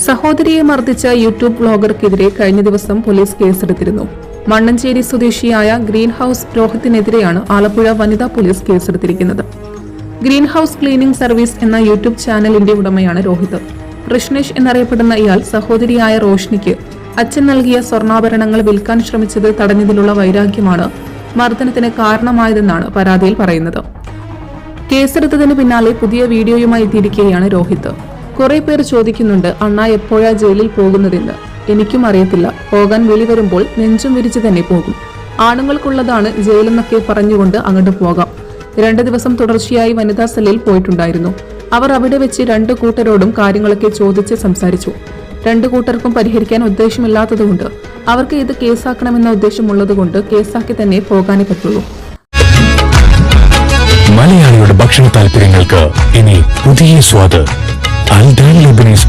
സഹോദരിയെ മർദ്ദിച്ച യൂട്യൂബ് വ്ളോഗർക്കെതിരെ കഴിഞ്ഞ ദിവസം പോലീസ് കേസെടുത്തിരുന്നു. മണ്ണഞ്ചേരി സ്വദേശിയായ ഗ്രീൻ ഹൌസ് രോഹിത്തിനെതിരെയാണ് ആലപ്പുഴ വനിതാ പോലീസ് കേസെടുത്തിരിക്കുന്നത്. ഗ്രീൻ ഹൌസ് ക്ലീനിംഗ് സർവീസ് എന്ന യൂട്യൂബ് ചാനലിന്റെ ഉടമയാണ് രോഹിത്. കൃഷ്ണേഷ് എന്നറിയപ്പെടുന്ന ഇയാൾ സഹോദരിയായ റോഷ്നിക്ക് അച്ഛൻ നൽകിയ സ്വർണ്ണാഭരണങ്ങൾ വിൽക്കാൻ ശ്രമിച്ചത് തടഞ്ഞതിലുള്ള വൈരാഗ്യമാണ് മർദ്ദനത്തിന് കാരണമായതെന്നാണ് പരാതിയിൽ പറയുന്നത്. കേസെടുത്തതിന് പിന്നാലെ പുതിയ വീഡിയോയുമായി എത്തിയിരിക്കുകയാണ് രോഹിത്. കുറെ പേർ ചോദിക്കുന്നുണ്ട്, അണ്ണ എപ്പോഴാ ജയിലിൽ പോകുന്നതെന്ന്. എനിക്കും അറിയത്തില്ല. പോകാൻ വിളി വരുമ്പോൾ നെഞ്ചും വിരിച്ച് തന്നെ പോകും. ആണുങ്ങൾക്കുള്ളതാണ് ജയിലെന്നൊക്കെ പറഞ്ഞുകൊണ്ട് അങ്ങോട്ട് പോകാം. 2 ദിവസം തുടർച്ചയായി വനിതാ സെല്ലിൽ പോയിട്ടുണ്ടായിരുന്നു. അവർ അവിടെ വെച്ച് 2 കൂട്ടരോടും കാര്യങ്ങളൊക്കെ ചോദിച്ച് സംസാരിച്ചു. 2 കൂട്ടർക്കും പരിഹരിക്കാൻ ഉദ്ദേശമില്ലാത്തതുകൊണ്ട് അവർക്ക് ഇത് കേസാക്കണമെന്ന ഉദ്ദേശമുള്ളതുകൊണ്ട് കേസാക്കി തന്നെ പോകാനേ പറ്റുള്ളൂ. മലയാളിയുടെ ഭക്ഷണ താല്പര്യങ്ങൾക്ക് ഇനി പുതിയ സ്വാദ്. അൽദാൻ ലെബനീസ്